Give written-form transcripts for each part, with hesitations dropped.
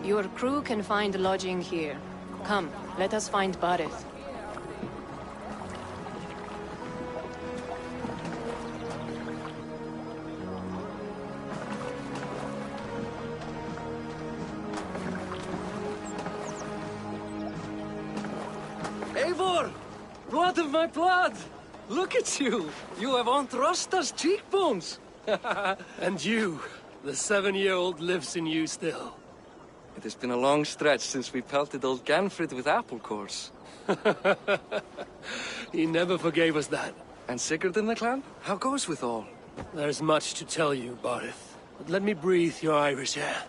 Your crew can find lodging here. Come, let us find Barith. Eivor! Blood of my blood! Look at you! You have Aunt Rosta's cheekbones! And you, the 7-year-old lives in you still. It has been a long stretch since we pelted old Ganfrid with apple cores. He never forgave us that. And Sigurd in the clan? How goes with all? There's much to tell you, Barith. But let me breathe your Irish air.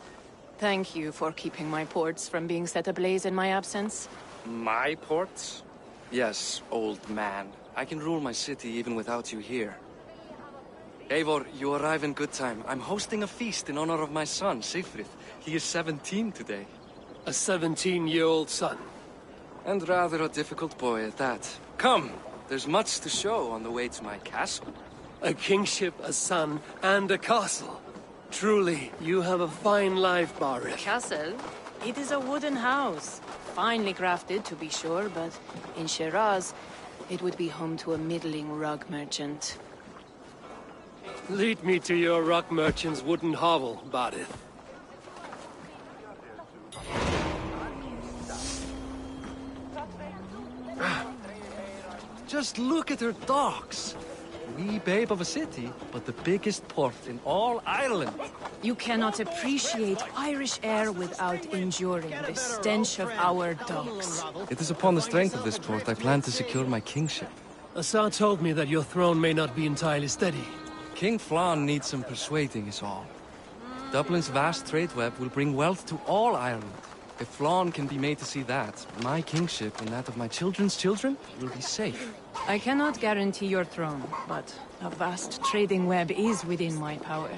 Thank you for keeping my ports from being set ablaze in my absence. My ports? Yes, old man. I can rule my city even without you here. Eivor, you arrive in good time. I'm hosting a feast in honor of my son, Sigfrid. He is 17 today. A 17-year-old son. And rather a difficult boy at that. Come, there's much to show on the way to my castle. A kingship, a son, and a castle. Truly, you have a fine life, Barith. Castle? It is a wooden house. Finely crafted, to be sure, but in Shiraz, it would be home to a middling rug merchant. Lead me to your rock merchant's wooden hovel, Barith. Just look at her docks. Wee babe of a city, but the biggest port in all Ireland. You cannot appreciate Irish air without enduring the stench of our docks. It is upon the strength of this port I plan to secure my kingship. Assar told me that your throne may not be entirely steady. King Flann needs some persuading is all. Dublin's vast trade web will bring wealth to all Ireland. If Flann can be made to see that, my kingship and that of my children's children will be safe. I cannot guarantee your throne, but a vast trading web is within my power.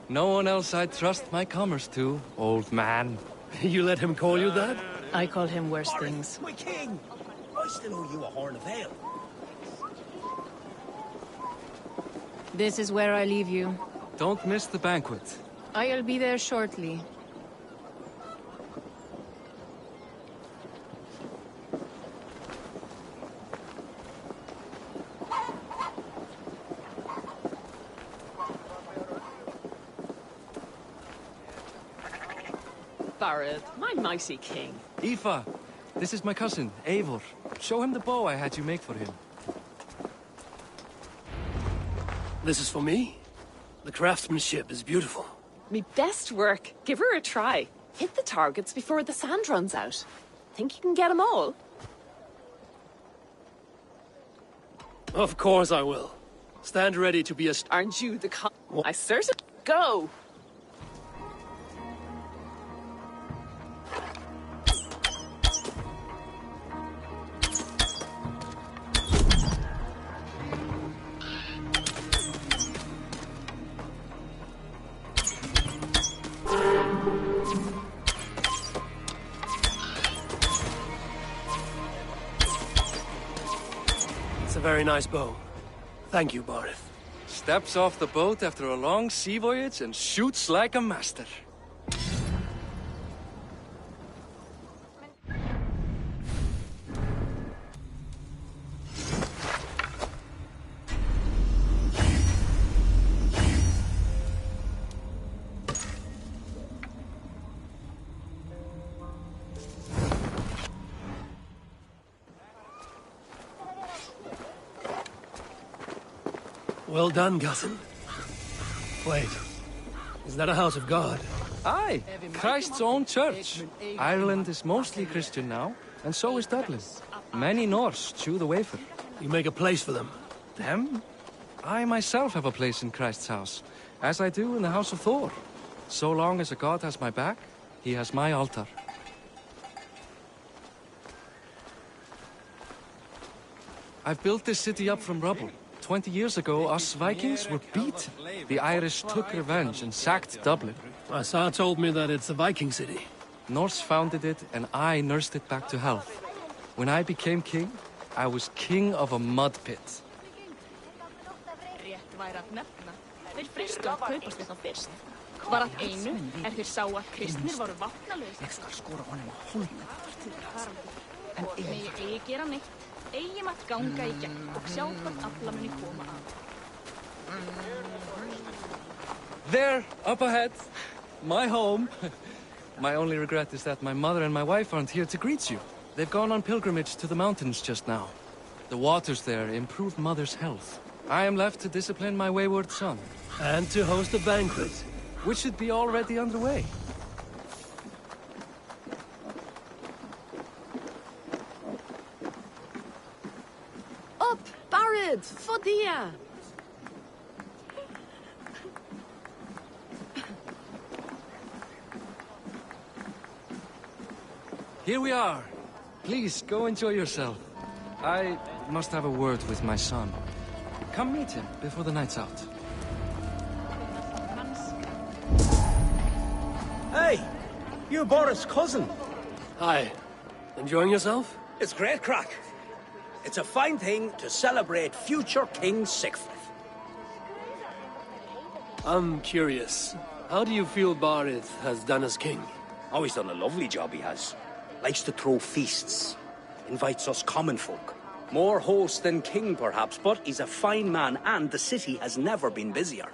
No one else I'd trust my commerce to, old man. You let him call you that? I call him worse things. My king! I still owe you a horn of ale. This is where I leave you. Don't miss the banquet. I'll be there shortly. Barrett, my mighty king. Aoife, this is my cousin, Eivor. Show him the bow I had you make for him. This is for me? The craftsmanship is beautiful. Me best work. Give her a try. Hit the targets before the sand runs out. Think you can get them all? Of course I will. Stand ready to be a... Aren't you the I certainly... Go! It's a very nice bow. Thank you, Barith. Steps off the boat after a long sea voyage and shoots like a master. Well done, cousin. Wait, is that a house of God? Aye, Christ's own church. Ireland is mostly Christian now, and so is Dublin. Many Norse chew the wafer. You make a place for them. Them? I myself have a place in Christ's house, as I do in the house of Thor. So long as a god has my back, he has my altar. I've built this city up from rubble. 20 years ago, us Vikings were beaten. The Irish took revenge and sacked Dublin. Assar told me that it's a Viking city. Norse founded it, and I nursed it back to health. When I became king, I was king of a mud pit. var að einu þeir sáu að kristnir voru vopnalausir. Ég skal skora honum að holna. En Megi eigi gera neitt, eigi mátt ganga í gegn og sjá hvort afla muni koma að. There, up ahead. My home. My only regret is that my mother and my wife aren't here to greet you. They've gone on pilgrimage to the mountains just now. The waters there improve Mother's health. I am left to discipline my wayward son. And to host a banquet. Which should be already underway. Up, Barad, Fodia. Here we are. Please, go enjoy yourself. I must have a word with my son. Come meet him before the night's out. Hey, you're Boris' cousin. Hi. Enjoying yourself? It's great crack. It's a fine thing to celebrate future King Siegfried. I'm curious. How do you feel Barad has done as king? Oh, he's done a lovely job, he has. Likes to throw feasts. Invites us common folk. More host than king, perhaps, but he's a fine man, and the city has never been busier.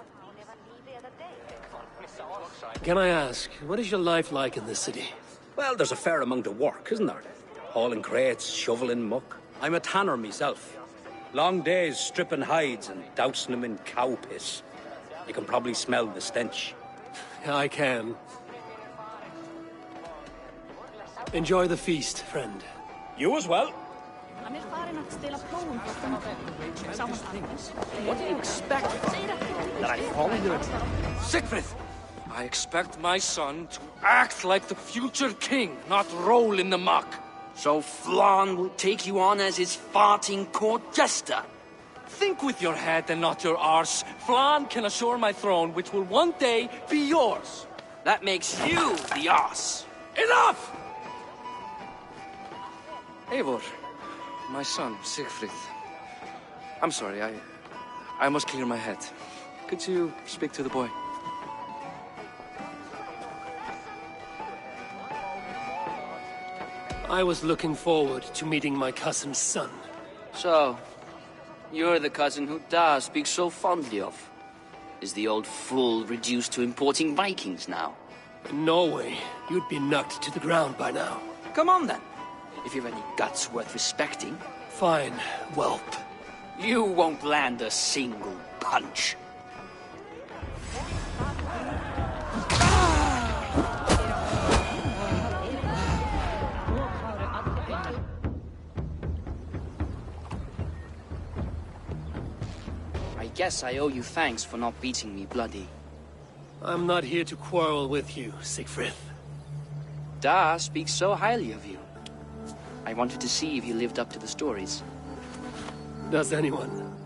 Can I ask, what is your life like in this city? Well, there's a fair amount of work, isn't there? Hauling crates, shoveling muck. I'm a tanner myself. Long days stripping hides and dousing them in cow piss. You can probably smell the stench. I can. Enjoy the feast, friend. You as well. What do you expect? That I follow you? Siegfried! I expect my son to act like the future king, not roll in the muck. So Flan will take you on as his farting court jester? Think with your head and not your arse. Flan can assure my throne, which will one day be yours. That makes you the arse. Enough! Eivor, my son, Siegfried. I'm sorry, I must clear my head. Could you speak to the boy? I was looking forward to meeting my cousin's son. So, you're the cousin who Da speaks so fondly of. Is the old fool reduced to importing Vikings now? In Norway, you'd be knocked to the ground by now. Come on then, if you've any guts worth respecting. Fine, whelp. You won't land a single punch. I guess I owe you thanks for not beating me bloody. I'm not here to quarrel with you, Siegfried. Da speaks so highly of you. I wanted to see if you lived up to the stories. Does anyone?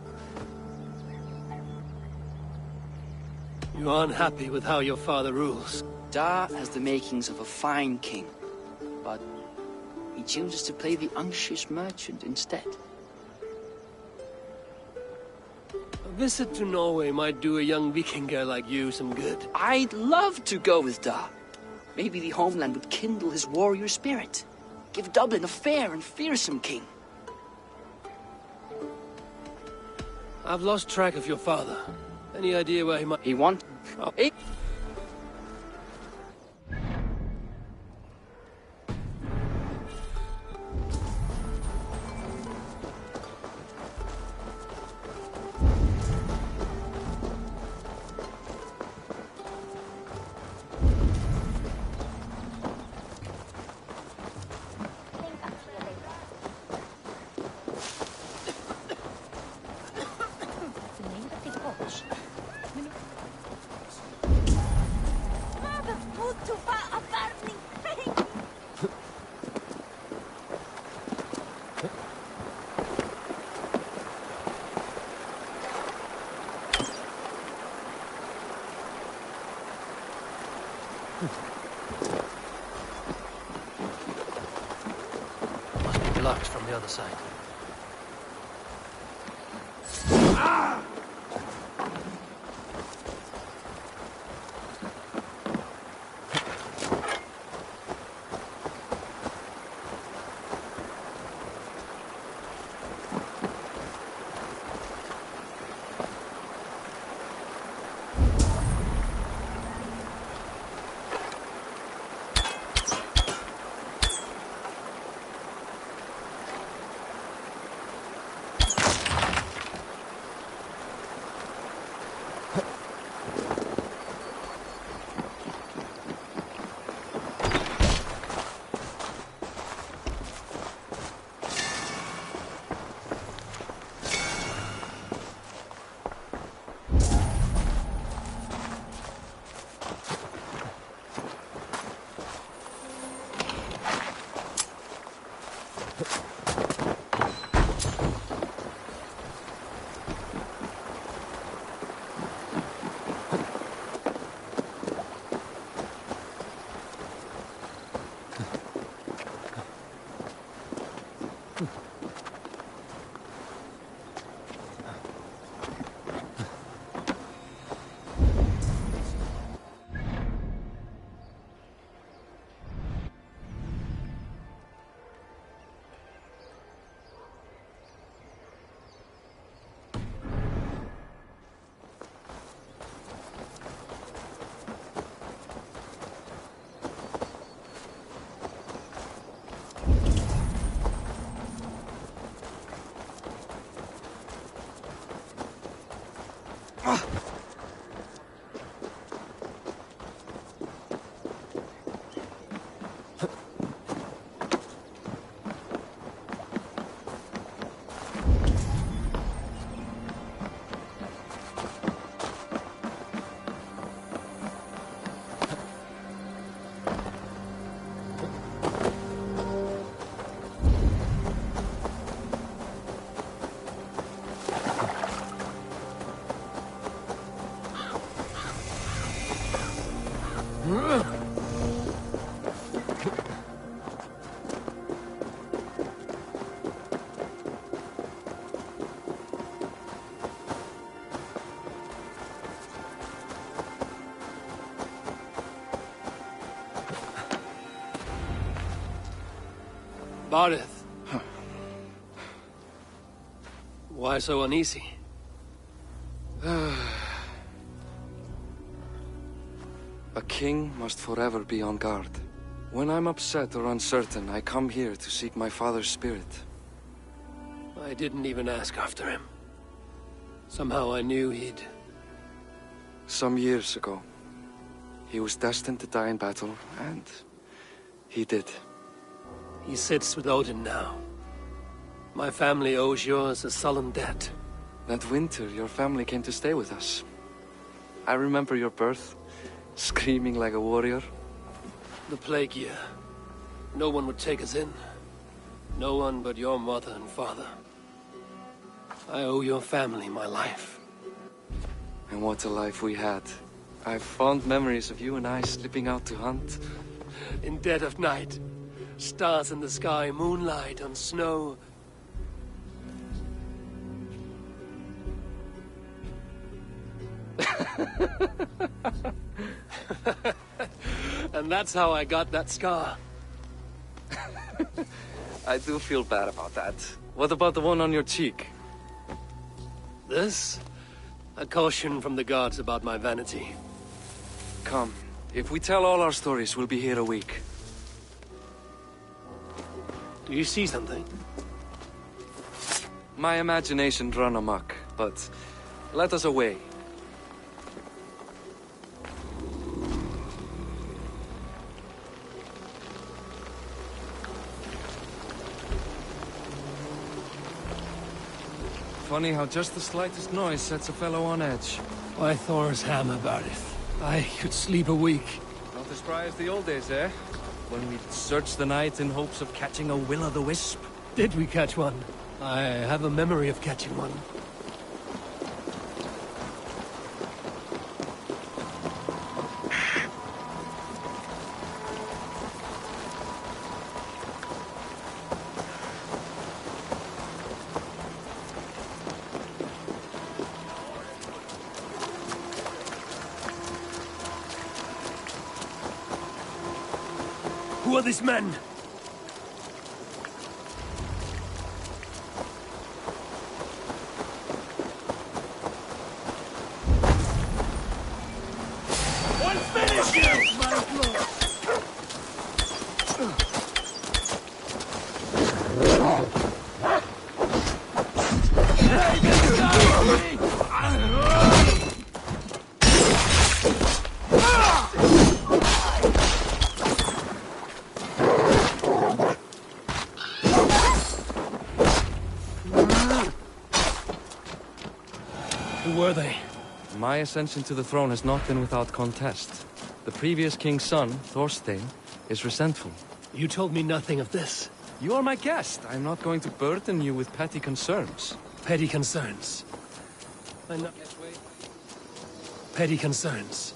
You're unhappy with how your father rules. Da has the makings of a fine king, but he chooses to play the unctuous merchant instead. A visit to Norway might do a young Viking girl like you some good. I'd love to go with Da. Maybe the homeland would kindle his warrior spirit. Give Dublin a fair and fearsome king. I've lost track of your father. Any idea where he might... He want... Oh. Must be locked from the other side. Barith. Why so uneasy? A king must forever be on guard. When I'm upset or uncertain, I come here to seek my father's spirit. I didn't even ask after him. Somehow I knew he'd... Some years ago, he was destined to die in battle, and he did. He sits with Odin now. My family owes yours a sullen debt. That winter, your family came to stay with us. I remember your birth, screaming like a warrior. The plague year. No one would take us in. No one but your mother and father. I owe your family my life. And what a life we had. I have fond memories of you and I slipping out to hunt. In dead of night. Stars in the sky, moonlight on snow. And that's how I got that scar. I do feel bad about that. What about the one on your cheek? This? A caution from the gods about my vanity. Come, if we tell all our stories, we'll be here a week. Do you see something? My imagination run amok, but let us away. Funny how just the slightest noise sets a fellow on edge. Why Thor's hammer, Barith? I could sleep a week. Not as spry as the old days, eh? When we'd search the night in hopes of catching a will-o'-the-wisp. Did we catch one? I have a memory of catching one. Who are these men? Who were they? My ascension to the throne has not been without contest. The previous king's son, Thorstein, is resentful. You told me nothing of this. You are my guest. I'm not going to burden you with petty concerns. Petty concerns. I know. Petty concerns.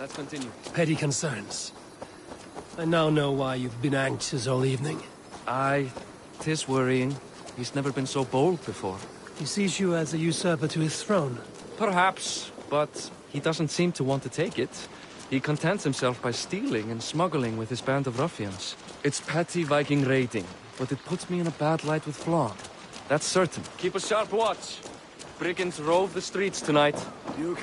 Let's continue. Petty concerns. I now know why you've been anxious all evening. Aye, 'tis worrying. He's never been so bold before. He sees you as a usurper to his throne. Perhaps, but he doesn't seem to want to take it. He contents himself by stealing and smuggling with his band of ruffians. It's petty Viking raiding, but it puts me in a bad light with Flan. That's certain. Keep a sharp watch. Brigands rove the streets tonight. Duke.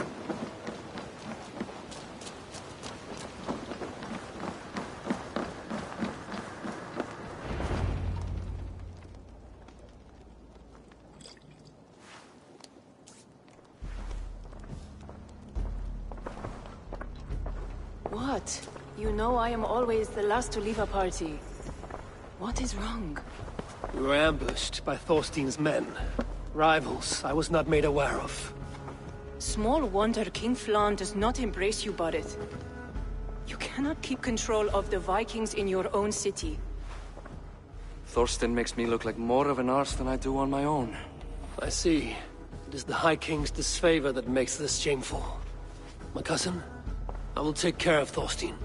What? You know I am always the last to leave a party. What is wrong? We were ambushed by Thorstein's men. Rivals I was not made aware of. Small wonder King Flan does not embrace you, Borith. You cannot keep control of the Vikings in your own city. Thorstein makes me look like more of an arse than I do on my own. I see. It is the High King's disfavor that makes this shameful. My cousin, I will take care of Thorstein.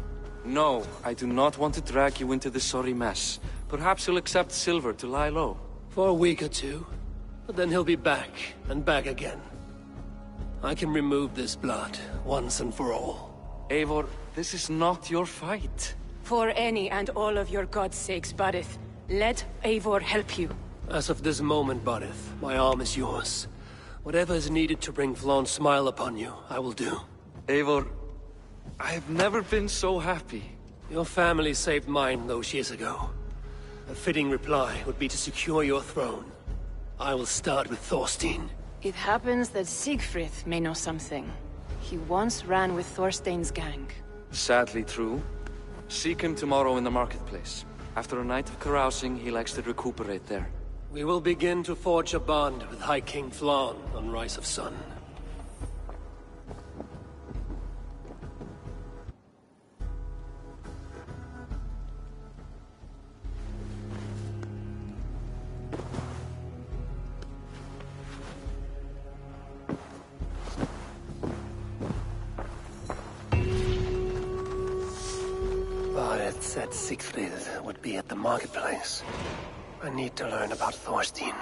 No, I do not want to drag you into this sorry mess. Perhaps you'll accept silver to lie low. For a week or two, but then he'll be back, and back again. I can remove this blood, once and for all. Eivor, this is not your fight. For any and all of your god's sakes, Borith, let Eivor help you. As of this moment, Borith, my arm is yours. Whatever is needed to bring Flaun's smile upon you, I will do. Eivor, I have never been so happy. Your family saved mine those years ago. A fitting reply would be to secure your throne. I will start with Thorstein. It happens that Siegfried may know something. He once ran with Thorstein's gang. Sadly true. Seek him tomorrow in the marketplace. After a night of carousing, he likes to recuperate there. We will begin to forge a bond with High King Flan on Rise of Sun. It said Siegfried would be at the marketplace. I need to learn about Thorstein.